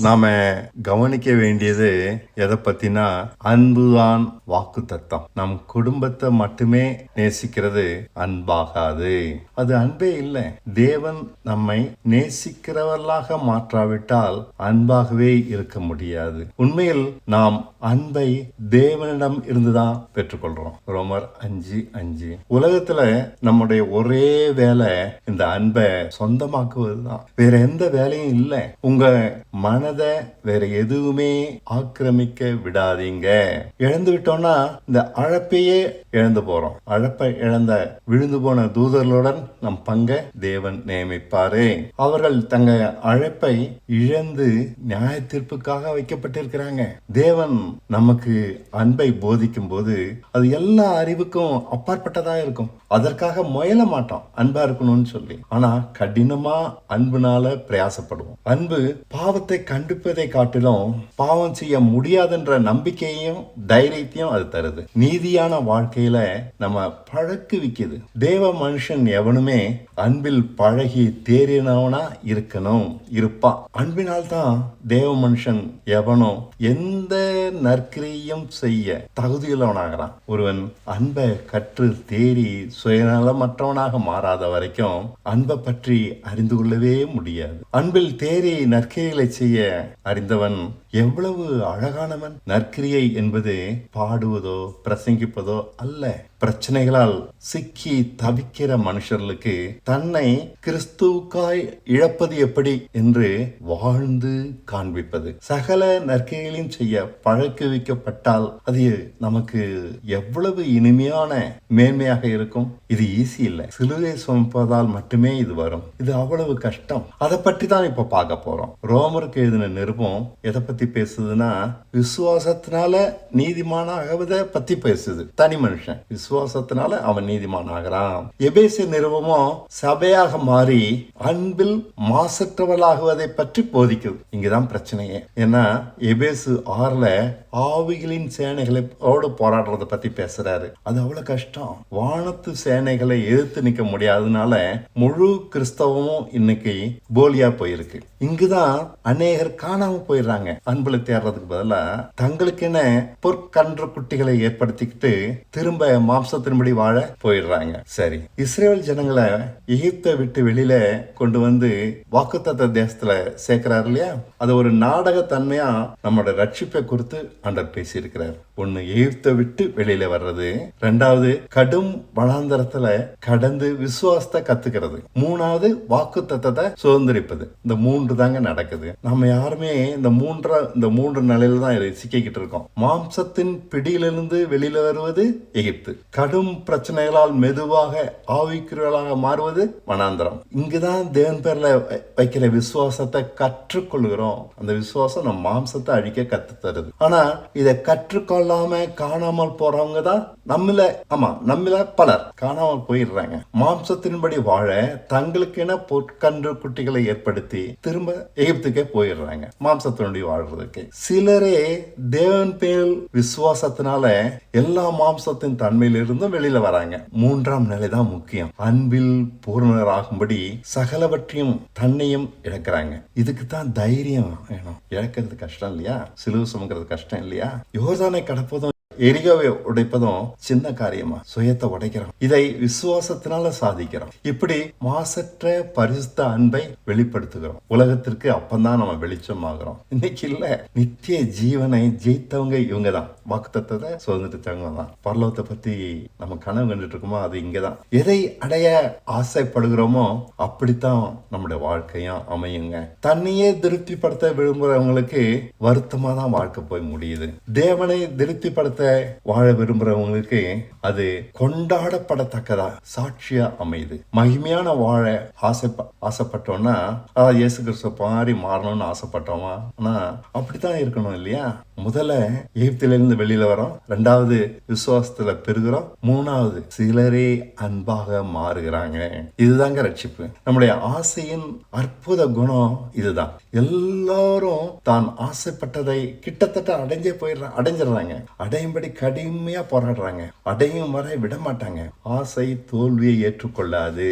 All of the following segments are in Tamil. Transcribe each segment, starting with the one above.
நாம கவனிக்க வேண்டியது எதை பத்தினா அன்புதான் வாக்கு தத்தம். நம் குடும்பத்தை மட்டுமே நேசிக்கிறது அன்பாகாது. அது அன்பே இல்லை. தேவன் நம்மை நேசிக்கிறவர்களாக மாற்றாவிட்டால் அன்பாகவே இருக்க முடியாது. உண்மையில் நாம் அன்பை தேவனிடம் இருந்துதான் பெற்றுக்கொள்றோம். ரோமர் 5:5. உலகத்துல நம்முடைய ஒரே வேலை இந்த அன்பை சொந்தமாக்குவதுதான். வேற எந்த வேலையும் இல்லை. உங்க மனதை வேற எதுவுமே ஆக்கிரமிக்க விடாதீங்க. இழந்து விட்டோம்னா இந்த அழைப்பையே இழந்து போறோம். அழைப்பை இழந்த விழுந்து போன தூதர்களுடன் நம் பங்கை தேவன் நியமிப்பாரு. அவர்கள் தங்க அழைப்பை இழந்து நியாய தீர்ப்புக்காக வைக்கப்பட்டிருக்கிறாங்க. தேவன் நமக்கு அன்பை போதிக்கும் போது அது எல்லா அறிவுக்கும் அப்பாற்பட்டதா இருக்கும். அதற்காக முயல மாட்டோம் அன்பா இருக்கணும்னு சொல்லி. ஆனா கடினமா அன்புனால பிரயாசப்படுவோம். அன்பு பாவத்தை கண்டிப்பதை காட்டிலும் பாவம் செய்ய முடியாதுன்ற நம்பிக்கையையும் தைரியத்தையும் அது தருது. நீதியான வாழ்க்கையில நம்ம பழக்குவிக்குது. தேவ மனுஷன் எவனுமே அன்பில் பழகி தேறினவனா இருக்கணும் இருப்பா. அன்பினால் தான் தேவ மனுஷன் எவனும் எந்த நற்கிரியும் செய்ய தகுதியுள்ளவனாகிறான். ஒருவன் அன்பை கற்று தேறி சுயநலமற்றவனாக மாறாத வரைக்கும் அன்பை பற்றி அறிந்து கொள்ளவே முடியாது. அன்பில் தேறி நற்கிரிகளை செய்ய அறிந்தவன் எவ்வளவு அழகானவன். நற்கிரியை என்பது பாடுவதோ பிரசங்கிப்பதோ அல்ல. பிரச்சனைகளால் சிக்கி தவிக்கிற மனுஷர்களுக்கு தன்னை கிறிஸ்துவுக்காய் இழப்பது எப்படி என்று வாழ்ந்து காண்பிப்பது. சகல நற்கிரிகளையும் செய்ய பழக்குவிக்கப்பட்டால் அது நமக்கு எவ்வளவு இனிமையான மேன்மையாக இருக்கும். இது ஈஸி இல்லை. சிலுவை சுமப்பதால் மட்டுமே இது வரும். இது அவ்வளவு கஷ்டம். அதை பற்றி தான் இப்ப பார்க்க போறோம். ரோமருக்கு எழுதின நிருபம் எதை பத்தி பேசுதுன்னா விசுவாசத்தினால நீதிமானாகவதை பத்தி பேசுது. தனி மனுஷன் விசுவாசத்தினால அவன் நீதிமான் ஆகிறான். எபேசு நிருபமும் சபையாக மாறி அன்பில் மாசற்றவளாகுவதை பற்றி போதிக்குது. இங்கதான் பிரச்சனையே. ஏன்னா எபேசு 6ல ஆவிகளின் சேனைகளோடு போராடுறத பத்தி பேசுறாரு. அது அவ்வளவு கஷ்டம். வானத்து சேனைகளை எதிர்த்து நிக்க முடியாததுனால முழு கிறிஸ்தவமும் இன்னைக்கு போலியா போயிருக்கு. இங்குதான் அநேகர் காணாம போயிடுறாங்க. அன்புல தேடுறதுக்கு பதிலா தங்களுக்கென பொற்கன்று குட்டிகளை ஏற்படுத்திக்கிட்டு திரும்ப மாம்சத்தின்படி வாழ போயிடுறாங்க. சரி, இஸ்ரேல் ஜனங்களை எகிப்தை விட்டு வெளியில கொண்டு வந்து வாக்குத்தத்த தேசத்துல சேர்க்கிறாரு இல்லையா? அது ஒரு நாடக தன்மையா நம்மளோட ரட்சிப்பை குறித்து ஆண்டவர் பேசி இருக்கிறார். ஒன்னு எகிப்தை விட்டு வெளியில வர்றது, ரெண்டாவது கடும் வனாந்தரத்துல கடந்து விசுவாசத்தை கத்துக்கிறது, மூணாவது வாக்குத்தத்தத்தை சுதந்திரிப்பது. இந்த 3 தாங்க நடக்குது. நம்ம யாருமே இந்த மூன்று நிலையில தான் சிக்கிக்கிட்டு இருக்கோம். மாம்சத்தின் பிடியிலிருந்து வெளியில வருவது எகிப்து, கடும் பிரச்சனைகளால் மெதுவாக ஆவிக்குரியவர்களாக மாறுவது வனாந்தரம். இங்குதான் தேவன் பேர்ல வைக்கிற விசுவாசத்தை கற்றுக்கொள்கிறோம். அந்த விசுவாசம் நம்ம மாம்சத்தை அழிக்க கத்து தருது. ஆனா இதை கற்றுக்கொள்ளாம காணாமல் போறவங்க தான் நம்மள பலர் காணாமல் போயிடுறாங்க. மாம்சத்தின்படி வாழ தங்களுக்கென பொற்கன்று குட்டிகளை ஏற்படுத்தி திரும்ப எகிப்துக்கே போயிடுறாங்க மாம்சத்தினுடைய வாழ்றதுக்கு. சிலரே தேவன் பேர் விசுவாசத்தினால எல்லா மாம்சத்தின் தன்மையிலிருந்தும் வெளியில வராங்க. 3ஆம் நிலை தான் முக்கியம். அன்பில் பூர்ணராகும்படி சகலவற்றையும் தன்னையும் இழக்கிறாங்க. இதுக்கு தான் தைரியம் வேணும். இழக்கிறது கஷ்டம் இல்லையா? சிலுவை சுமக்கிறது கஷ்டம் இல்லையா? யோர்தானை கடப்பதும் எரிகோவை உடைப்பதும் சின்ன காரியமா? சுயத்தை உடைக்கிறோம். இதை விசுவாசத்தினால சாதிக்கிறோம். இப்படி மாசற்ற பரிசுத்த அன்பை வெளிப்படுத்துகிறோம். உலகத்திற்கு அப்பந்தான் நம்ம வெளிச்சமாகிறோம். இன்னைக்கு இல்ல, நித்திய ஜீவனை ஜெயித்தவங்க இவங்க தான். வாக்குத்தத்தத்தை சுதந்திரத்தவங்க தான். பரலோகத்தை பத்தி நம்ம கனவு கண்டுட்டு இருக்கோமோ அது இங்கதான். எதை அடைய ஆசைப்படுகிறோமோ அப்படித்தான் நம்முடைய வாழ்க்கையும் அமையுங்க. தன்னையே திருப்திப்படுத்த விரும்புறவங்களுக்கு வருத்தமா தான் வாழ்க்கை போய் முடியுது. தேவனை திருப்திப்படுத்த வாழ விரும்புறவங்களுக்கு அது கொண்டாடப்படத்தக்கதா சாட்சியா அமையுது. மகிமையான வாழ ஆசைப்பட்டோம்னா இயேசு கிறிஸ்து பாரி மாறணும்னு ஆசைப்பட்டோமா? ஆனா அப்படித்தான் இருக்கணும் இல்லையா? முதல்ல எகிப்திலிருந்து வெளியில வரோம், 2வது விசுவாசத்துல பெருகிறோம், 3வது சிலரே அன்பாக மாறுகிறாங்க. இதுதாங்க ரட்சிப்பு. நம்முடைய ஆசையின் அற்புத குணம் இதுதான். எல்லாரும் தான் ஆசைப்பட்டதை கிட்டத்தட்ட அடைஞ்சிடறாங்க. அடையும் அடையும்படி கடுமையா போராடுறாங்க. அடையும் வரை விட மாட்டாங்க. ஆசை தோல்வியை ஏற்றுக்கொள்ளாது,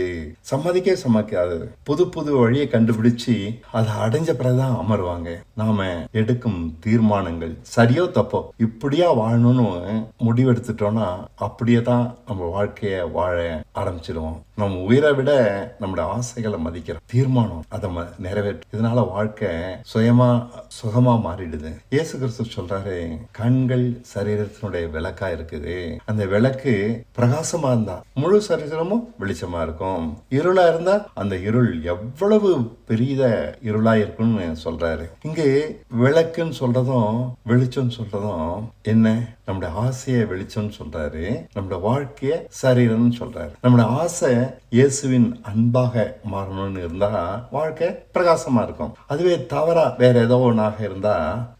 சம்மதிக்காது. புது புது வழியை கண்டுபிடிச்சு அதை அடைஞ்ச பிறகுதான் அமருவாங்க. நாம எடுக்கும் தீர்மானங்கள் சரியோ தப்போ, இப்படியா வாழணும்னு முடிவெடுத்துட்டோம்னா அப்படியே தான் நம்ம வாழ்க்கைய வாழ ஆரம்பிச்சிடுவோம். நம்ம உயிரை விட நம்முடைய ஆசைகளை மதிக்கிறோம். தீர்மானம் அதை நிறைவேற்று. இதனால வாழ்க்கை சுகமா மாறிடுது. இயேசு கிறிஸ்து சொல்றாரு, கண்கள் சரீரத்தினுடைய விளக்கா இருக்குது. அந்த விளக்கு பிரகாசமா இருந்தா முழு சரீரமும் வெளிச்சமா இருக்கும். இருளா இருந்தா அந்த இருள் எவ்வளவு பெரிய இருளா இருக்குன்னு சொல்றாரு. இங்கு விளக்குன்னு சொல்றதும் வெளிச்சம் சொல்றதும் என்ன? நம்முடைய ஆசைய வெளிச்சம்னு சொல்றாரு, நம்முடைய வாழ்க்கைய சரீரம்னு சொல்றாரு. நம்முடைய ஆசை இயேசுவின் அன்பாக மாறணும்னு இருந்தா வாழ்க்கை பிரகாசமா இருக்கும். அதுவே தவறா வேற ஏதோ ஒன்றாக இருந்தா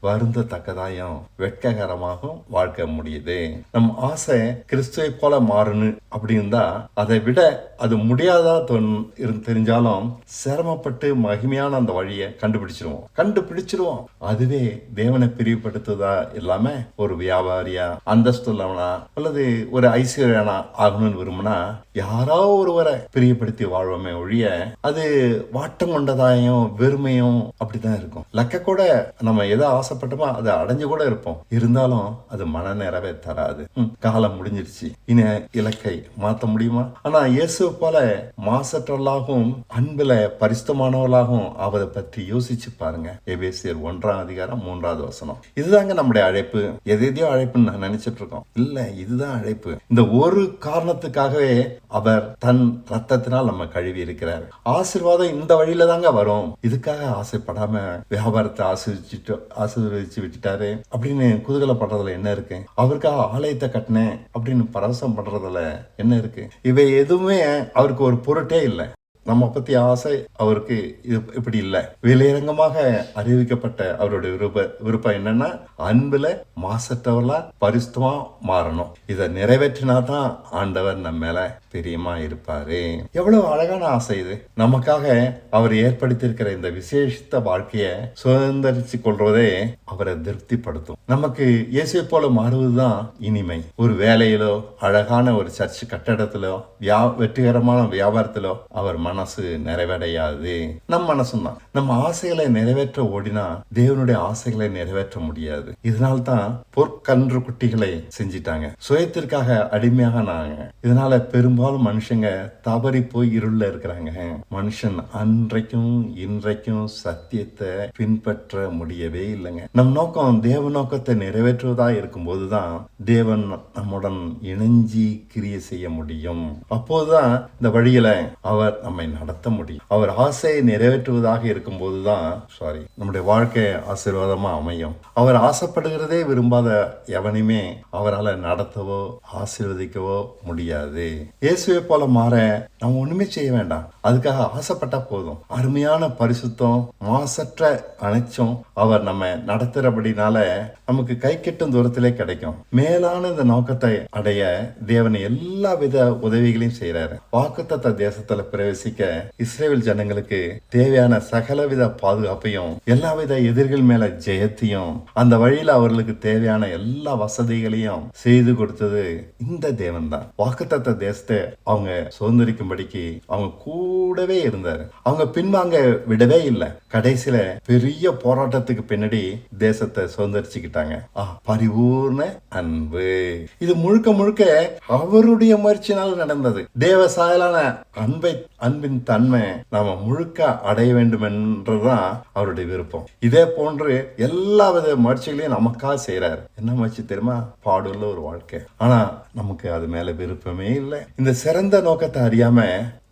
வருந்தத்தக்கதாயும் வெட்ககரமாகவும் வாழ்க்கை முடியுது. நம்ம ஆசை கிறிஸ்துவை போல மாறணும் அப்படி இருந்தா அதை விட அது முடியாதா தெரிஞ்சாலும் சிரமப்பட்டு மகிமையான அந்த வழியை கண்டுபிடிச்சிருவோம். அதுவே தேவனை பிரிவுபடுத்துதா இல்லாம ஒரு வியாபாரியா, அந்தஸ்து உள்ளவனா அல்லது ஒரு ஐஸ்வர்யானா ஆகணும்னு விரும்பினா யாரோ ஒருவரை பிரியப்படுத்தி வாழ்வோமே ஒழிய அது வாட்டம் கொண்டதாயும் வெறுமையும் அப்படிதான் இருக்கும். லக்க கூட நம்ம எதை ஆசைப்பட்டோமோ அதை அடைஞ்சு கூட இருப்போம். இருந்தாலும் அது மன நிறைவே தராது. காலம் முடிஞ்சிருச்சு, இனி இலக்கை மாற்ற முடியுமா? ஆனா இயேசு போல மாசற்றவர்களாகவும் அன்புல பரிசுத்தமானவர்களாகவும் அவரை பற்றி யோசிச்சு பாருங்க. எபேசியர் 1:3 இதுதாங்க நம்முடைய அழைப்பு. எதையோ அழைப்புன்னு நான் நினைச்சிட்டு இருக்கோம். இல்ல, இதுதான் அழைப்பு. இந்த ஒரு காரணத்துக்காகவே அவர் தன் ரத்தத்தினால் நம்ம கழுவி இருக்கிறார். ஆசீர்வாதம் இந்த வழியில தாங்க வரும். இதுக்காக ஆசைப்படாம வியாபாரத்தை ஆசீர்வதிச்சு விட்டுட்டாரு அப்படின்னு குதூகலப்படுறதுல என்ன இருக்கு? அவருக்காக ஆலயத்தை கட்டினேன் அப்படின்னு பரவசம் பண்றதுல என்ன இருக்கு? இவை எதுவுமே அவருக்கு ஒரு பொருட்டே இல்லை. நம்ம பத்தி ஆசை அவருக்கு இப்படி இல்லை. வெளியரங்கமாக அறிவிக்கப்பட்ட அவருடைய விருப்பம் என்னன்னா, அன்புல மாசற்றவர்களா பரிசுத்தமா மாறணும். இதை நிறைவேற்றினாதான் ஆண்டவர் நம்ம மேல பிரியமா இருப்பாரு. எவ்வளவு அழகான ஆசை இது! நமக்காக அவர் ஏற்படுத்தியிருக்கிற இந்த விசேஷித்த வாழ்க்கைய சுதந்திரிச்சு கொள்வதே அவரை திருப்திப்படுத்தும். நமக்கு இயேசுவை போல மாறுவதுதான் இனிமை. ஒரு வேலையிலோ அழகான ஒரு சர்ச் கட்டடத்திலோ வெற்றிகரமான வியாபாரத்திலோ அவர் மனசு நிறைவடையாது. நம் மனசும் தான். நம்ம ஆசைகளை நிறைவேற்ற ஓடினா தேவனுடைய ஆசைகளை நிறைவேற்ற முடியாது. இதனால்தான் பொற்கன்று குட்டிகளை செஞ்சிட்டாங்க. சுயத்திற்காக அடிமையாக நாங்க. இதனால பெரும்பாலும் மனுஷங்க தவறி போய் இருள்ல இருக்கிறாங்க. மனுஷன் அன்றைக்கும் இன்றைக்கும் சத்தியத்தை பின்பற்ற முடியவே இல்லைங்க. நம் நோக்கம் தேவ நோக்கத்தை நிறைவேற்றுவதா இருக்கும் போதுதான் தேவன் நம்முடன் இணைஞ்சி கிரியை செய்ய முடியும். அப்போதுதான் இந்த வழியில அவர் நம்மை நடத்த முடியும். அவர் ஆசையை நிறைவேற்றுவதாக இருக்கும் போதுதான் நம்முடைய வாழ்க்கை ஆசீர்வாதமா அமையும். அவர் ஆசைப்படுகிறதே விரும்பாத எவனையுமே அவரால் நடத்தவோ ஆசீர்வதிக்கவோ முடியாது. இயேசுவை போல மாற நம்ம ஒண்ணுமே செய்ய வேண்டாம். அதுக்காக ஆசைப்பட்டா போதும். அருமையான பரிசுத்தம் மாசற்ற அனைச்சும் அவர் நம்ம நடத்துறபடினால நமக்கு கை கெட்டும் தூரத்திலே கிடைக்கும். மேலான இந்த நோக்கத்தை அடைய தேவன் எல்லா வித உதவிகளையும் செய்யறாரு. வாக்குத்தத்த தேசத்துல பிரவேசிக்க இஸ்ரேல் ஜனங்களுக்கு தேவையான சகலவித பாதுகாப்பையும் எல்லாவித எதிரிகள் மேல ஜெயத்தையும் அந்த வழியில அவர்களுக்கு தேவையான எல்லா வசதிகளையும் செய்து கொடுத்தது இந்த தேவன் தான். வாக்குத்தத்த தேசத்தை அவங்க சுதந்திரிக்கும்படிக்கு அவங்க கூடவே இருந்தாரு. அவங்க பின்வாங்க விடவே இல்லை. கடைசியில பெரிய போராட்டத்துக்கு பின்னாடி தேசத்தை சுதந்திரிச்சுக்கிட்டாங்க. பரிபூர்ண அன்பு. இது முழுக்க முழுக்க அவருடைய முயற்சினால் நடந்தது. தேவ சாயலான அன்பின் தன்மை நாம முழுக்க அடைய வேண்டும் என்றுதான் அவருடைய விருப்பம். இதே போன்று எல்லா வித முயற்சிகளையும் நமக்காக செய்யறாரு. என்ன முயற்சி தெரியுமா? பாடுள்ள ஒரு வாழ்க்கை. ஆனா நமக்கு அது மேல விருப்பமே இல்லை. இந்த சிறந்த நோக்கத்தை அறியாம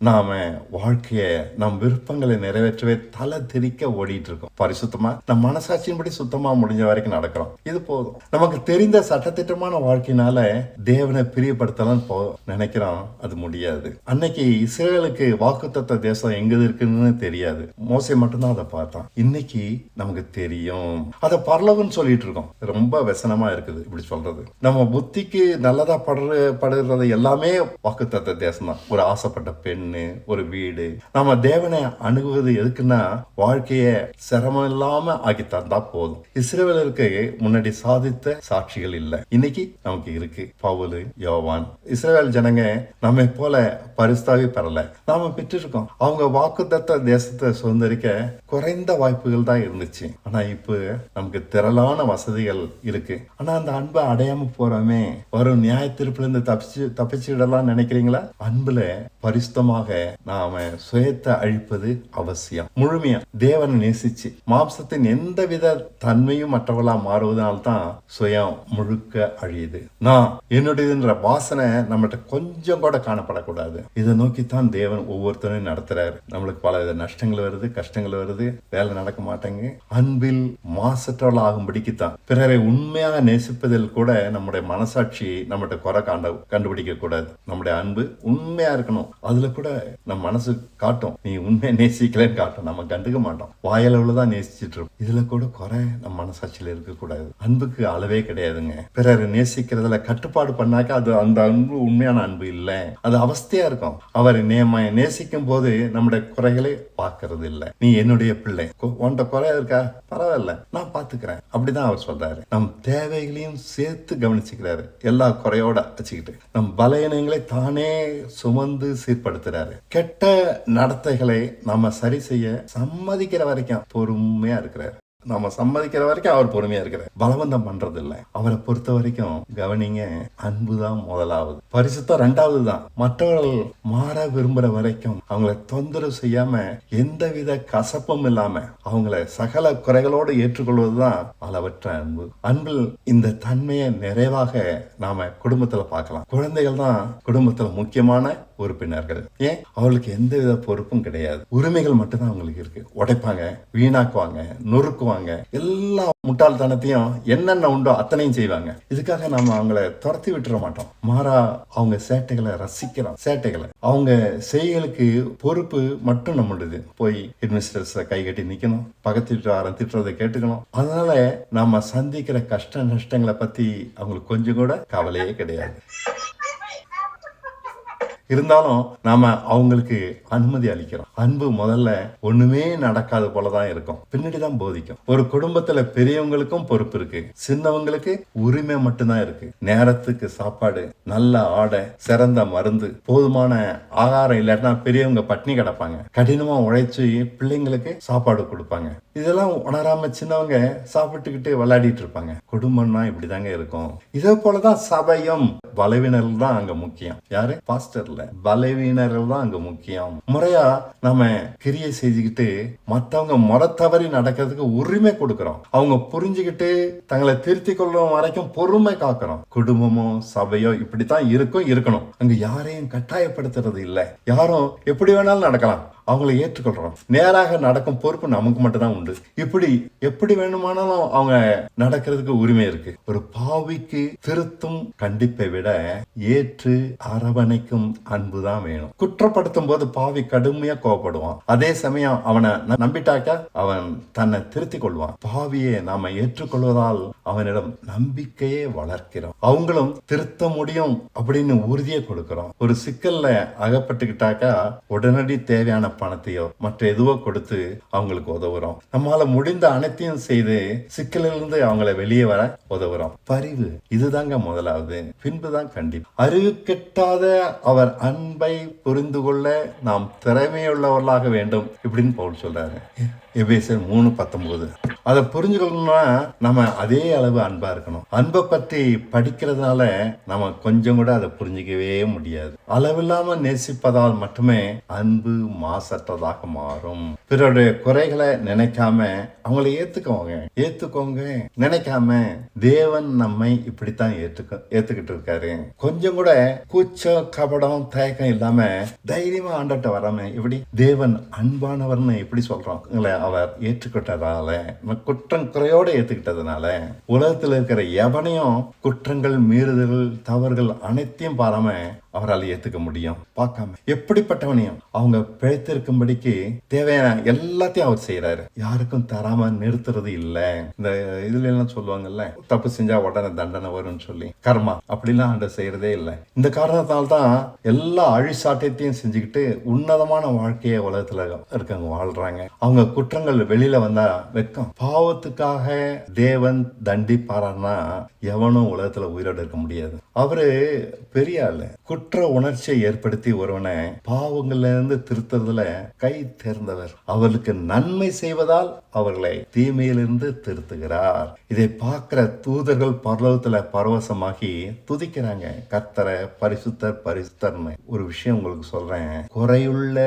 நாம வாழ்க்கைய நம் விருப்பங்களை நிறைவேற்றவே தலை தெறிக்க ஓடிட்டு இருக்கோம். பரிசுத்தமா நம் மனசாட்சியின்படி சுத்தமா முடிஞ்ச வரைக்கும் நடக்கிறோம். இது போதும். நமக்கு தெரிந்த சட்டத்திட்டமான வாழ்க்கையினால தேவனை பிரியப்படுத்தலாம் நினைக்கிறோம். அது முடியாது. அன்னைக்கு இஸ்ரேலுக்கு வாக்குத்தத்த தேசம் எங்க இருக்குன்னு தெரியாது. மோசே மட்டும்தான் அதை பார்த்தான். இன்னைக்கு நமக்கு தெரியும். அதை பரலோகம்னு சொல்லிட்டு இருக்கோம். ரொம்ப व्यसனமா இருக்குது இப்படி சொல்றது. நம்ம புத்திக்கு நல்லதா படுறது எல்லாமே வாக்குத்தத்த தேசம் தான். ஒரு ஆசைப்பட்ட பெண், அப்படின்னு ஒரு வீடு. நம்ம தேவனை அணுகுவது எதுக்குன்னா வாழ்க்கைய சிரமம் இல்லாம ஆக்கி தந்தா போதும். இஸ்ரவேலருக்கு முன்னாடி சாதித்த சாட்சிகள் இல்ல, இன்னைக்கு நமக்கு இருக்கு. பவுல், யோவான். இஸ்ரவேல் ஜனங்க நம்மை போல பரிசுத்தாவே பெறல, நாம பெற்றிருக்கோம். அவங்க வாக்குத்தத்த தேசத்தை சுதந்திரிக்க குறைந்த வாய்ப்புகள் தான் இருந்துச்சு. ஆனா இப்ப நமக்கு திரளான வசதிகள் இருக்கு. ஆனா அந்த அன்பை அடையாம போறோமே, வரும் நியாய தீர்ப்புல இருந்து தப்பிச்சுடலாம் நினைக்கிறீங்களா? அன்புல பரிசுத்தமாக நாம சுயத்தை அழிப்பது அவசியம். முழுமையா தேவனை நேசிச்சு மாம்சத்தின் எந்தவித தன்மையும் மற்றவர்களா மாறுவதனால்தான் சுயம் முழுக்க அழியுது. நான் என்னுடையதுன்ற வாசனை நம்மகிட்ட கொஞ்சம் கூட காணப்படக்கூடாது. இதை நோக்கித்தான் தேவன் ஒவ்வொருத்தரையும் நடத்துறாரு. நம்மளுக்கு பல வித நஷ்டங்கள் வருது, கஷ்டங்கள் வருது, வேலை நடக்க மாட்டேங்க. அன்பில் மாசற்றவள் ஆகும்படிக்குத்தான். பிறரை உண்மையாக நேசிப்பதில் கூட நம்முடைய மனசாட்சி நம்மகிட்ட குறை கண்டுபிடிக்க கூடாது. நம்முடைய அன்பு உண்மையா இருக்கணும். அதுல கூட நம்ம மனசு காட்டும், நீ உண்மையை நேசிக்கலன்னு காட்டும். நம்ம கண்டுக்க மாட்டோம், வாயளவுலதான் நேசிச்சுட்டு இருப்போம். இதுல கூட குறை நம்ம மனசாட்சியில இருக்க கூடாது. அன்புக்கு அளவே கிடையாதுங்க. பிறரை நேசிக்கிறதுல கட்டுப்பாடு பண்ணாக்க அது அந்த அன்பு உண்மையான அன்பு இல்லை, அது அவஸ்தையா இருக்கும். அவர் நேசிக்கும் போது நம்முடைய குறைகளை பார்க்கறது இல்லை. நீ என்னுடைய பிள்ளை, உன்ட குறை இருக்கா, பரவாயில்ல, நான் பாத்துக்கிறேன், அப்படிதான் அவர் சொல்றாரு. நம் தேவைகளையும் சேர்த்து கவனிச்சுக்கிறாரு, எல்லா குறையோட வச்சுக்கிட்டு. நம் பலவீனங்களை தானே சுமந்து சீர்படுத்துறாரு. கெட்ட நடத்தைகளை நாம சரி செய்ய சம்மதிக்கிற வரைக்கும் பொறுமையா இருக்கிறாரு. நம்ம சம்மதிக்கிற வரைக்கும் அவர் பொறுமையா இருக்கிறார், பலவந்தம் பண்றது இல்லை. அவரை பொறுத்த வரைக்கும் கவனிங்க, அன்புதான் முதலாவது, பரிசுத்தம் ரெண்டாவது தான். மற்றவர்கள் மாற விரும்புற வரைக்கும் அவங்களை தொந்தரவு செய்யாம எந்தவித கசப்பும் இல்லாம அவங்கள சகல குறைகளோடு ஏற்றுக்கொள்வதுதான் அளவற்ற அன்பு. அன்பில் இந்த தன்மையை நிறைவாக நாம குடும்பத்துல பார்க்கலாம். குழந்தைகள் தான் குடும்பத்துல முக்கியமான உறுப்பினர்கள். ஏன்? அவர்களுக்கு எந்தவித பொறுப்பும் கிடையாது, உரிமைகள் மட்டும்தான் அவங்களுக்கு இருக்கு. உடைப்பாங்க, வீணாக்குவாங்க, நொறுக்குவாங்க, எல்லா முட்டாள்தனத்தையும் என்னென்ன உண்டோ அத்தனையும் செய்வாங்க. இதுக்காக நாம அவங்கள துரத்தி விட்டுற மாட்டோம். மாறா அவங்க சேட்டைகளை ரசிக்கிறோம். சேட்டைகளை அவங்க செய்களுக்கு பொறுப்பு மட்டும் நம்மளுது. போய் ஹெட்மிஸ்டர்ஸ கை கட்டி நிக்கணும், பக்கத்து வீட்டுக்காரன் திட்டுறதை கேட்டுக்கணும். அதனால நாம சந்திக்கிற கஷ்ட நஷ்டங்களை பத்தி அவங்களுக்கு கொஞ்சம் கூட கவலையே கிடையாது. இருந்தாலும் நாம அவங்களுக்கு அனுமதி அளிக்கிறோம். அன்பு முதல்ல ஒண்ணுமே நடக்காத போலதான் இருக்கும், பின்னாடிதான் போதிக்கும். ஒரு குடும்பத்துல பெரியவங்களுக்கும் பொறுப்பு இருக்கு, சின்னவங்களுக்கு உரிமை மட்டும்தான் இருக்கு. நேரத்துக்கு சாப்பாடு, நல்ல ஆடை, சிறந்த மருந்து, போதுமான ஆகாரம் இல்லாட்டினா பெரியவங்க பட்னி கிடப்பாங்க. கடினமா உழைச்சு பிள்ளைங்களுக்கு சாப்பாடு கொடுப்பாங்க. இதெல்லாம் உணராம சின்னவங்க சாப்பிட்டுக்கிட்டு விளையாடிட்டு இருப்பாங்க. குடும்பம்னா இப்படிதாங்க இருக்கும். இதே போலதான் சபையும். பலவீனர்கள் தான் அங்க முக்கியம். யாரு? பாஸ்டர்ல பலவீனர்கள் தான் அங்க முக்கியம். முறையா நம்ம கிரியை செஞ்சுக்கிட்டு மத்தவங்க முறை தவறி நடக்கிறதுக்கு உரிமை கொடுக்கிறோம். அவங்க புரிஞ்சுக்கிட்டு தங்களை திருத்தி கொள்ளும் வரைக்கும் பொறுமை காக்கிறோம். குடும்பமோ சபையோ இப்படித்தான் இருக்கணும். அங்க யாரையும் கட்டாயப்படுத்துறது இல்லை. யாரும் எப்படி வேணாலும் நடக்கலாம், அவங்களை ஏற்றுக்கொள்றோம். நேராக நடக்கும் பொறுப்பு நமக்கு மட்டும் தான் உண்டு. இப்படி எப்படி வேணுமானாலும் அவங்க நடக்கிறதுக்கு உரிமை இருக்கு. ஒரு பாவிக்கு திருத்தும் கண்டிப்பை விட ஏற்று அரவணைக்கும் அன்புதான் வேணும். குற்றப்படுத்தும் போது பாவி கடுமையா கோவப்படுவான். அதே சமயம் அவனை நம்பிட்டாக்க அவன் தன்னை திருத்தி கொள்வான். பாவியை நாம ஏற்றுக்கொள்வதால் அவனிடம் நம்பிக்கையே வளர்க்கிறோம். அவங்களும் திருத்த முடியும் அப்படின்னு உறுதியை கொடுக்கிறோம். ஒரு சிக்கல்ல அகப்பட்டுக்கிட்டாக்கா உடனடி தேவையான பணத்தையோ மற்ற எதுவோ கொடுத்து அவங்களுக்கு உதவுறோம். நம்மளால முடிந்த அனைத்தையும் செய்து சிக்கலிலிருந்து அவங்களை வெளியே வர உதவுறோம். பரிவு இதுதாங்க முதலாவது, பின்புதான் கண்டிப்பு. அறிவு கெட்டாத அவர் அன்பை புரிந்து கொள்ள நாம் திறமையுள்ளவர்களாக வேண்டும் இப்படின்னு பவுல் சொல்றாரு. எபேசியர் 3:19. அதை புரிஞ்சுக்கணும்னா நம்ம அதே அளவு அன்பா இருக்கணும். அன்பை பற்றி படிக்கிறதுனால நம்ம கொஞ்சம் கூட அதை புரிஞ்சிக்கவே முடியாது. அளவில்லாம நேசிப்பதால் மட்டுமே அன்பு மாசற்றதாக மாறும். பிறருடைய குறைகளை நினைக்காம அவங்களை ஏத்துக்கோங்க நினைக்காம தேவன் நம்மை இப்படித்தான் ஏத்துக்கிட்டு இருக்காரு. கொஞ்சம் கூட கூச்சம் கபடம் தயக்கம் இல்லாம தைரியமா ஆண்டட்ட வராம இப்படி தேவன் அன்பானவர்னு எப்படி சொல்றோம்? அவர் ஏற்றுக்கிட்டதால, குற்றம் குறையோட ஏத்துக்கிட்டதுனால, உலகத்தில் இருக்கிற எவனையும் குற்றங்கள், மீறுதல்கள், தவறுகள் அனைத்தையும் பாராம அவரால் ஏத்துக்க முடியும். பார்க்காம எப்படிப்பட்டவனையும் அவங்க பிழைத்திருக்கும்படிக்கு தேவையான எல்லாத்தையும் அவர் செய்யறாரு. யாருக்கும் தராம நிறுத்துறது இல்ல. இந்த இதுல எல்லாம் சொல்லுவாங்கல்ல, தப்பு செஞ்சா உடனே தண்டனை வரும்னு சொல்லி, கர்மா அப்படிலாம் அந்த செய்யறதே இல்லை. இந்த காரணத்தால்தான் எல்லா அழிசாட்டியத்தையும் செஞ்சுக்கிட்டு உன்னதமான வாழ்க்கையை உலகத்துல இருக்கவங்க வாழ்றாங்க. அவங்க குற்றங்கள் வெளியில வந்தா வெக்கம். பாவத்துக்காக தேவன் தண்டிப்பாரான்னா எவனும் உலகத்துல உயிரோடு இருக்க முடியாது. அவரு பெரிய ஆளு. குற்ற உணர்ச்சியை ஏற்படுத்தி ஒருவனை பாவங்கள்ல இருந்து திருத்துறதுல கை தேர்ந்தவர். அவர்களுக்கு நன்மை செய்வதால் அவர்களை தீமையிலிருந்து திருத்துகிறார். இதை பார்க்கிற தூதர்கள் பரலோகத்துல பரவசமாகி துதிக்கிறாங்க, கர்த்தரை பரிசுத்தர் பரிசுத்தர்னு. ஒரு விஷயம் உங்களுக்கு சொல்றேன், குறையுள்ள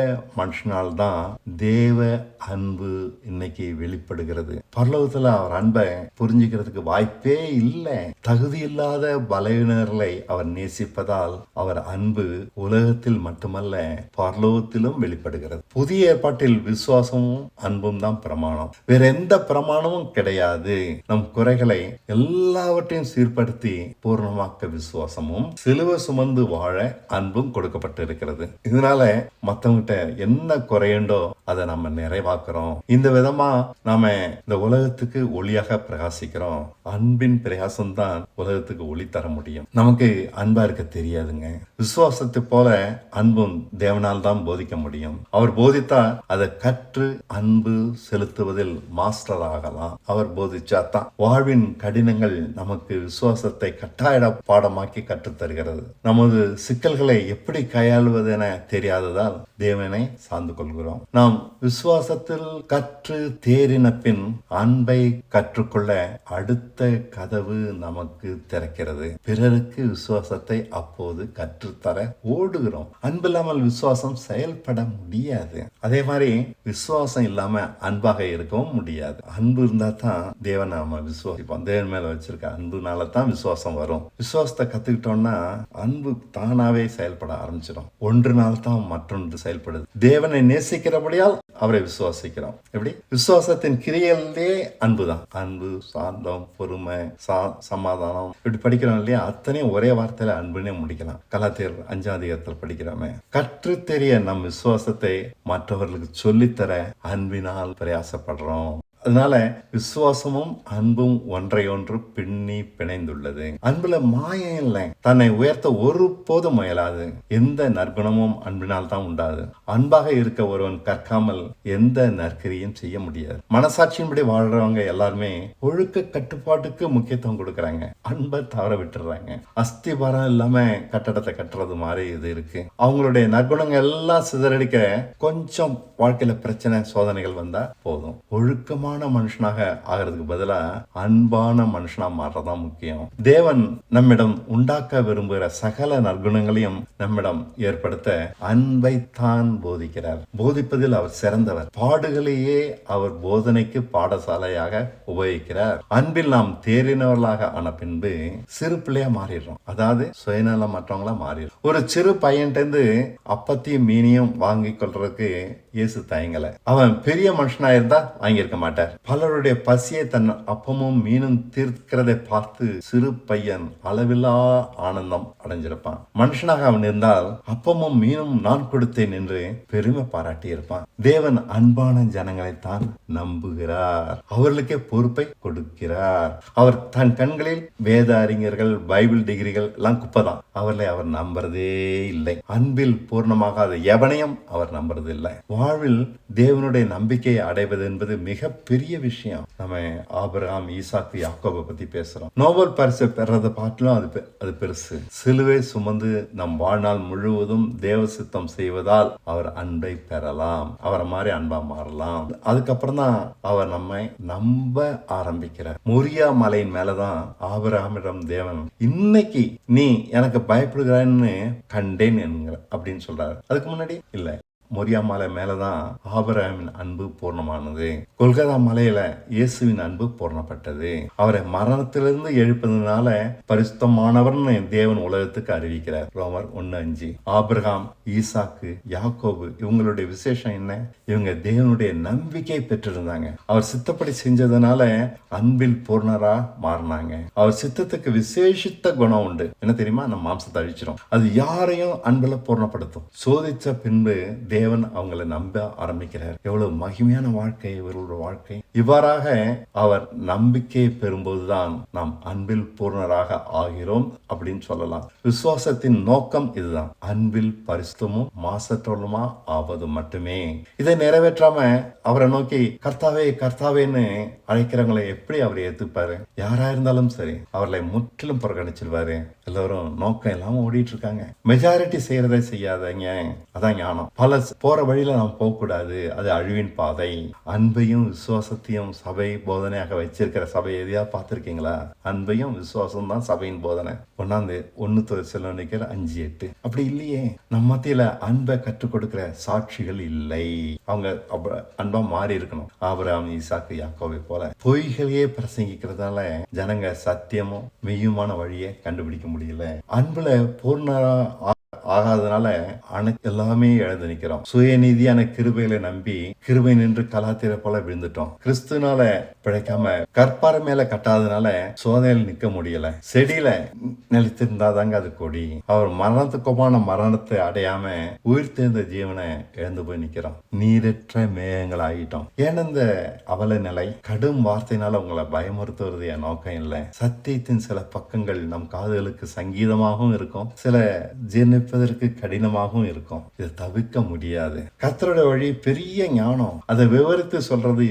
மனுஷனால் தான் தேவ அன்பு இன்னைக்கு வெளிப்படுகிறது. பரலோகத்துல அவர் அன்பை புரிஞ்சுக்கிறதுக்கு வாய்ப்பே இல்லை. தகுதி இல்லாத பலவீனர்களை அவர் நேசிப்பதால் அவர் அன்பு உலகத்தில் மட்டுமல்ல பரலோகத்திலும் வெளிப்படுகிறது. புதிய ஏற்பாட்டில் விசுவாசமும் அன்பும் தான் பிரமாணம். வேற எந்த பிரமாணமும் கிடையாது. நம் குறைகளை எல்லாவற்றையும் சீர்படுத்தி பூர்ணமாக்க விசுவாசமும், சிலுவை சுமந்து வாழ அன்பும் கொடுக்கப்பட்டு இருக்கிறது. இதனால மத்தவங்கிட்ட என்ன குறையுண்டோ அதை நம்ம நிறைவாக்குறோம். இந்த விதமா நாம இந்த உலகத்துக்கு ஒளியாக பிரகாசிக்கிறோம். அன்பின் பிரகாசம் தான் உலகத்துக்கு ஒளி தர முடியும். நமக்கு அன்பா இருக்க தெரியாதுங்க. விசுவாசத்தை போல அன்பும் தேவனால் தான் போதிக்க முடியும். அவர் போதித்தா அதை கற்று அன்பு செலுத்துவதில் மாஸ்டர் ஆகலாம். அவர் போதிச்சாதான். வாழ்வின் கடினங்கள் நமக்கு விசுவாசத்தை கட்டாய பாடமாக்கி கற்றுத் தருகிறது. நமது சிக்கல்களை எப்படி கையாளுவது என தெரியாததால் தேவனை சார்ந்து கொள்கிறோம். நாம் விசுவாசத்தில் கற்று தேறின பின் அன்பை கற்றுக்கொள்ள அடுத்த கதவு நமக்கு திறக்கிறது. பிறருக்கு விசுவாசத்தை அப்போது கற்றுத்தர ஓடுகிறோம். அன்பு இல்லாமல் விசுவாசம் செயல்பட முடியாது. அதே மாதிரி விசுவாசம் இல்லாம அன்பாக இருக்கவும் முடியாது. அன்பு இருந்தா தான் தேவனை நாம விசுவாசிப்போம். தேவன் மேல வச்சிருக்க அன்புனால தான் விசுவாசம் வரும். விசுவாசத்தை கத்துக்கிட்டோம்னா அன்பு தானாவே செயல்பட ஆரம்பிச்சிடும். ஒன்றுனால தான் மற்றொன்று செயல்படுது. தேவனை நேசிக்கிறபடியால் அவரை விசுவாசிக்கிறோம். எப்படி? விசுவாசத்தின் கிரியையிலே அன்புதான். அன்பு, சாந்தம், பொறுமை, சமாதானம், இப்படி படிக்கிறோம் இல்லையா? அத்தனையும் ஒரே வார்த்தையில அன்புனே முடிக்கலாம். கலாத்தியர் 5ஆம் அதிகாரத்தில் படிக்கிறோமே, கற்று தெரிய நம் விசுவாசத்தை மற்றவர்களுக்கு சொல்லித்தர அன்பினால் பிரயாசப்படுறோம். அதனால விசுவாசமும் அன்பும் ஒன்றையொன்று பின்னி பிணைந்துள்ளது. அன்புல மாயம் இல்லை. தன்னை உயர்த்த ஒரு போதும் முயலாது. எந்த நற்குணமும் அன்பினால் தான் உண்டாது. அன்பாக இருக்க ஒருவன் கற்காமல் எந்த நற்கிரியும் செய்ய முடியாது. மனசாட்சியின்படி வாழ்றவங்க எல்லாருமே ஒழுக்க கட்டுப்பாட்டுக்கு முக்கியத்துவம் கொடுக்கறாங்க. அன்பை தவற விட்டுறாங்க. அஸ்திபாரம் இல்லாம கட்டடத்தை கட்டுறது மாதிரி இது இருக்கு. அவங்களுடைய நற்குணங்கள் எல்லாம் சிதறடிக்க கொஞ்சம் வாழ்க்கையில பிரச்சனை, சோதனைகள் வந்தா போதும். ஒழுக்கமான மனுஷனாக ஆகிறதுக்கு பதிலா அன்பான மனுஷனா மாறதான் முக்கியம். தேவன் நம்மிடம் உண்டாக்க விரும்புகிற சகல நற்குணங்களையும் நம்மிடம் ஏற்படுத்த அன்பை தான் போதிக்கிறார். போதிப்பதில் அவர் சிறந்தவர். பாடுகளையே அவர் போதனைக்கு பாடசாலையாக உபயோகிக்கிறார். அன்பில் நாம் தேறினவர்களாக ஆன பின்பு சிறு பிள்ளையா மாறிடுறோம். அதாவது சுயநலம் மற்றவங்களா மாறிடும். ஒரு சிறு பையன்ட்டு அப்பத்தையும் மீனையும் வாங்கி கொள்றதுக்கு இயேசு தயங்கல. அவன் பெரிய மனுஷனா இருந்தா வாங்கியிருக்க மாட்டார். பலருடைய பசியை தன் அப்பமும் மீனும் தீர்க்கிறதை பார்த்து சிறு பையன் அளவில்லா ஆனந்தம் அடைஞ்சிருப்பான். மனுஷனாக அவன் இருந்தால் அப்பமும் மீனும் நான் கொடுத்தேன் என்று பெருமை பாராட்டி இருப்பான். தேவன் அன்பான ஜனங்களை தான் நம்புகிறார். அவர்களுக்கே பொறுப்பை கொடுக்கிறார். அவர் தன் கண்களில் வேத அறிஞர்கள், பைபிள் டிகிரிகள் எல்லாம் குப்பைதான். அவர்களை அவர் நம்புறதே இல்லை. அன்பில் பூர்ணமாகாத எவனையும் அவர் நம்புறது இல்லை. வாழ்வில் தேவனுடைய நம்பிக்கையை அடைவது என்பது மிக பெரிய விஷயம். நம்ம ஆபிரகாம், ஈசாக்கு, யாக்கோபை பத்தி பேசுறோம். நோபல் பரிசு பெறத பாட்டிலும் அது பெருசு. சிலுவை சுமந்து நம் வாழ்நாள் முழுவதும் தேவ சித்தம் செய்வதால் அவர் அன்பை பெறலாம். அவரை மாதிரி அன்பா மாறலாம். அதுக்கப்புறம் தான் அவர் நம்மை நம்ப ஆரம்பிக்கிறார். மோரியா மலையின் மேலதான் ஆபிரகாமிடம் தேவன் இன்னைக்கு நீ எனக்கு பயப்படுகிறான்னு கண்டேன் என்கிற அப்படின்னு சொல்றாரு. அதுக்கு முன்னாடி இல்ல. மொரியா மலை மேலதான் ஆபிரகாமின் அன்பு பூர்ணமானது. கொல்கத்தா மலையில இயேசுவின் அன்பு பூர்ணப்பட்டது. அவரை மரணத்திலிருந்து எழுப்பதுனால பரிசுத்தமானவர்னு தேவன் உலகத்துக்கு அறிவிக்கிறார். ரோமர் 1:5. ஆபிரகாம், ஈசாக்கு, யாக்கோபு இவங்களுடைய விசேஷம் என்ன? இவங்க தேவனுடைய நம்பிக்கை பெற்றிருந்தாங்க. அவர் சித்தப்படி செஞ்சதுனால அன்பில் பூர்ணரா மாறினாங்க. அவர் சித்தத்துக்கு விசேஷித்த குணம் உண்டு. என்ன தெரியுமா? நம்ம மாம்சத்தை அழிச்சிடும். அது யாரையும் அன்புல பூர்ணப்படுத்தும். சோதிச்ச பின்பு தேவன் அவங்களை நம்ப ஆரம்பிக்கிறார். எவ்வளவு மகிமையான வாழ்க்கை இவர்களுடைய வாழ்க்கை. இவ்வாறாக அவர் நம்பிக்கையை பெறும்போதுதான் நாம் அன்பில் பூர்ணராக ஆகிறோம் அப்படின்னு சொல்லலாம். விசுவாசத்தின் நோக்கம் இதுதான். அன்பில் பரிசுத்தமும் மாசற்றலுமா ஆவது மட்டுமே. இதை நிறைவேற்றாம அவரை நோக்கி கர்த்தாவே கர்த்தாவேன்னு அழைக்கிறவங்களை எப்படி அவர் ஏத்துப்பாரு? யாரா இருந்தாலும் சரி அவர்களை முற்றிலும் புறக்கணிச்சிருவாரு. எல்லாரும் நோக்கம் இல்லாம ஓடிட்டு இருக்காங்க. மெஜாரிட்டி செய்யறதை செய்யாதீங்க, அதான் ஞானம். பல போற வழியில நாம் போக கூடாது, அது அழிவின் பாதை. அன்பையும் விசுவாசத்தையும் சபை போதனையாக வச்சிருக்கிற சபை எதையா பார்த்திருக்கீங்களா? அன்பையும் விசுவாசம் தான் சபையின் போதனை. 1 தெசலோனிக்கர் 5:8. அப்படி இல்லையே. நம்ம மத்தியில அன்பை கற்றுக் கொடுக்கிற சாட்சிகள் இல்லை. அவங்க அன்பா மாறி இருக்கணும். ஆபிரகாம், ஈசாக்கு, யாக்கோபை போல பொய்களையே பிரசங்கிக்கிறதால ஜனங்க சத்தியமும் மெய்யுமான வழியை கண்டுபிடிக்க முடியல. அன்புல பூர்ணரா ஆகாதனால எல்லாமே இழந்து நிக்கிறோம். சுயநீதியான கிருபையில நம்பி கிருபை நின்று கலாத்திர போல விழுந்துட்டோம். கிறிஸ்துனால பிழைக்காம கற்பாறை மேல கட்டாதனால சோதனையில் நிக்க முடியல. செடியில நிலைத்திருந்தாதாங்க அது கொடி. அவர் மரணத்துக்குமான மரணத்தை அடையாம உயிர் தேர்ந்த ஜீவனை இழந்து போய் நிக்கிறோம். நீரற்ற மேகங்கள் ஆகிட்டோம். ஏன் இந்த அவல நிலை? கடும் வார்த்தையினால உங்களை பயமுறுத்துவது என் நோக்கம் இல்லை. சத்தியத்தின் சில பக்கங்கள் நம் காதுகளுக்கு சங்கீதமாகவும் இருக்கும், சில ஜீர்ணிப்பதற்கு கடினமாகவும் இருக்கும். இதை தவிர்க்க முடியாது. கர்த்தருடைய வழி பெரிய ஞானம். அதை விவரித்து சொல்றது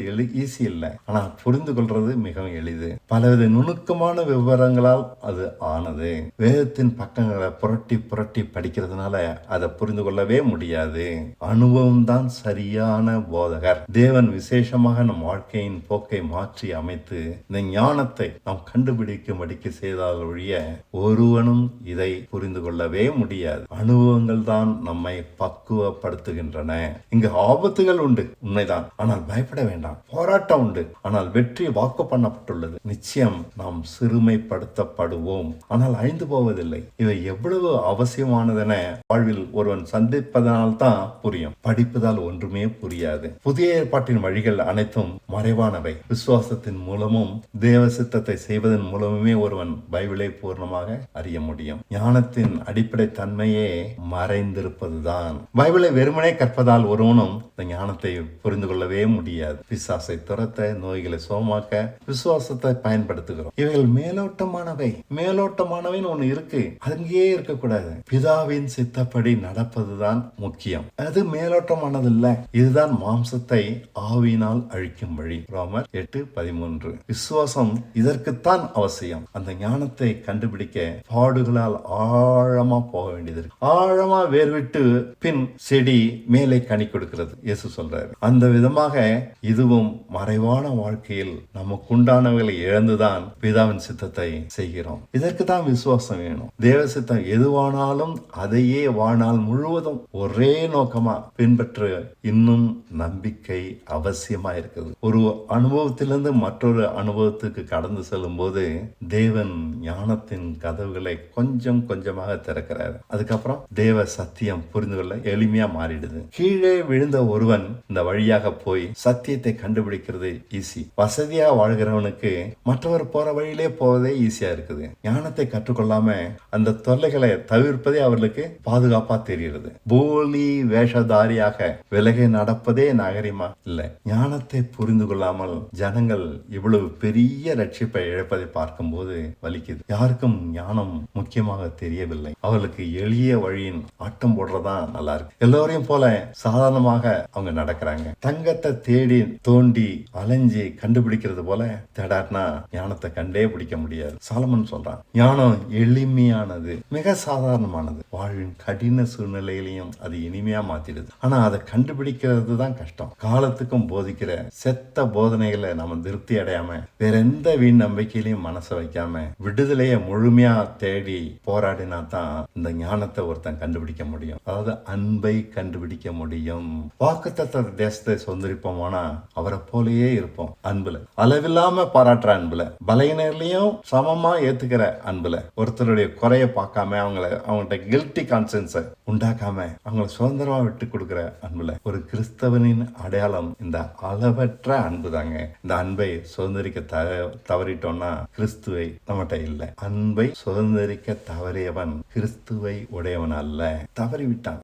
ஈஸி இல்லை, ஆனா புரிந்து கொள்றது மிகவும் எளிது. பலவித நுணுக்கமான விவரங்களால் அது ஆனது. வேதத்தின் பக்கங்களை புரட்டி புரட்டி படிக்கிறதுனால அதை புரிந்து கொள்ளவே முடியாது. அனுபவம் தான் சரியான போதகர். தேவன் விசேஷமாக நம் வாழ்க்கையின் போக்கை மாற்றி அமைத்து இந்த ஞானத்தை நாம் கண்டுபிடிக்கும்படிக்கு செய்தால் ஒழிய ஒருவனும் இதை புரிந்து கொள்ளவே முடியாது. அனுபவங்கள் தான் நம்மை பக்குவப்படுத்துகின்றன. இங்கு ஆபத்துகள் உண்டு, உண்மைதான். ஆனால் பயப்பட வேண்டாம். போராட்டம் உண்டு, ஆனால் வெற்றி வாக்கு பண்ணப்பட்டுள்ளது. நிச்சயம் நாம் சிறுமைப்படுத்தப்படுவோம், ஆனால் அழிந்து போவதில்லை. இவை எவ்வளவு அவசியமானதென வாழ்வில் ஒருவன் சந்திப்பதனால் தான் புரியும். படிப்பதால் ஒன்றுமே புரியாது. புதிய ஏற்பாட்டின் வழிகள் அனைத்தும் மறைவானவை. விசுவாசத்தின் மூலமும் தேவ சித்தத்தை செய்வதன் மூலமுமே ஒருவன் பைபிளை பூர்ணமாக அறிய முடியும். ஞானத்தின் அடிப்படை தன்மையே மறைந்திருப்பதுதான். பைபிளை வெறுமனே கற்பதால் ஒருவனும் இந்த ஞானத்தை புரிந்து கொள்ளவே முடியாது. பிசாசை துரத்த, நோய்களை சுகமாக்க விசுவாசத்தை பயன்படுத்துகிறோம். இவைகள் மேலோட்டமானவை. மேலோட்டமானவைன்னு ஒண்ணு இருக்கு, அங்கேயே இருக்கக்கூடாது. பிதாவின் சித்தப்படி நடப்பதுதான் முக்கியம். அது மேலோட்டமானது இல்ல. இதுதான் மாம்சத்தை ஆவியினால் அழிக்கும் வழி. ரோமர் 8:13. விசுவாசம் இதற்குத்தான் அவசியம். அந்த ஞானத்தை கண்டுபிடிக்க பாடுகளால் ஆழமா போக வேண்டியது. ஆழமா வேர்விட்டு பின் செடி மேலே கனி கொடுக்கிறது இயேசு சொல்றாரு. அந்த விதமாக இதுவும் மறைவான வாழ்க்கையில் நமக்கு உண்டானவர்களை இழந்துதான் பிதாவின் சித்தத்தை செய்கிறோம். இதற்கு தான் விசுவாசம் வேணும். தேவ சித்தம் எதுவானாலும் அதையே வாழ்நாள் முழுவதும் ஒரே நோக்கமா பின்பற்ற இன்னும் நம்பிக்கை அவசியமா இருக்குது. ஒரு அனுபவத்திலிருந்து மற்றொரு அனுபவத்துக்கு கடந்து செல்லும் போது தேவன் ஞானத்தின் கதவுகளை கொஞ்சம் கொஞ்சமாக திறக்கிறார். அதுக்கப்புறம் தேவ சத்தியம் புரிந்து கொள்ள எளிமையா மாறிடுது. கீழே விழுந்த ஒருவன் இந்த வழியாக போய் சத்தியத்தை கண்டுபிடிக்கிறது ஈஸி. வசதியா வாழ்கிறவனுக்கு மற்றவர் போற வழியிலே போவதே ஈஸியா இருக்குது. ஞானத்தை கற்றுக்கொள்ளாம அந்த தொல்லைகளை தவிர்ப்பதே அவர்களுக்கு பாதுகாப்பா தெரிகிறது. போலி வேஷதாரியாக விலகி நடப்பதே நாகரிகமா இல்ல. ஞானத்தை புரிந்து கொள்ளாமல் ஜனங்கள் இவ்வளவு பெரிய ரட்சிப்பை இழப்பதை பார்க்கும்போது வலிக்குது. யாருக்கும் ஞானம் முக்கியமாக தெரியவில்லை. அவர்களுக்கு எளிய வழியின் ஆட்டம் போடுறதான் நல்லா இருக்கு. எல்லோரையும் போல சாதாரணமாக அவங்க நடக்கிறாங்க. தங்கத்தை தேடி தோண்டி அலைஞ்சி கண்டுபிடிக்கிறது போல தேடாட்டினா ஞானத்தை கண்டே பிடிக்க முடியாது. சாலமன் சொல்றான், ஞானம் எளிமையானது, மிக சாதாரணமானது. வாழ்வின் கடின சூழ்நிலையிலையும் அது இனிமையா மாத்திடுது. ஆனா அதை கண்டுபிடிக்கிறது தான் கஷ்டம். காலத்துக்கும் போதிக்கிற செத்த போதனைகளை நம்ம திருப்தி அடையாம வேற எந்த வீண் நம்பிக்கையிலையும் மனசை வைக்காம விடுதலையை முழுமையா தேடி போராடினா தான் இந்த ஞானத்தை குணத்தை ஒருத்தன் கண்டுபிடிக்க முடியும். அதாவது அன்பை கண்டுபிடிக்க முடியும். வாக்குத்தத்த தேசத்தை சொந்தரிப்போமானா அவரை போலயே இருப்போம். அன்புல அளவில்லாம பாராட்டுற அன்புல, பலையினர்லயும் சமமா ஏத்துக்கிற அன்புல, ஒருத்தருடைய குறைய பார்க்காம அவங்கள்ட்ட கில்ட்டி கான்சென்ஸை உண்டாக்காம அவங்கள சுதந்திரமா விட்டு கொடுக்கிற அன்புல ஒரு கிறிஸ்தவனின் அடையாளம் இந்த அளவற்ற அன்பு தாங்க. இந்த அன்பை சுதந்திரிக்க தவறிட்டோம்னா கிறிஸ்துவை நம்மகிட்ட இல்லை. அன்பை சுதந்திரிக்க தவறியவன் கிறிஸ்துவை உடையவன் அல்ல. தவறிவிட்டான்.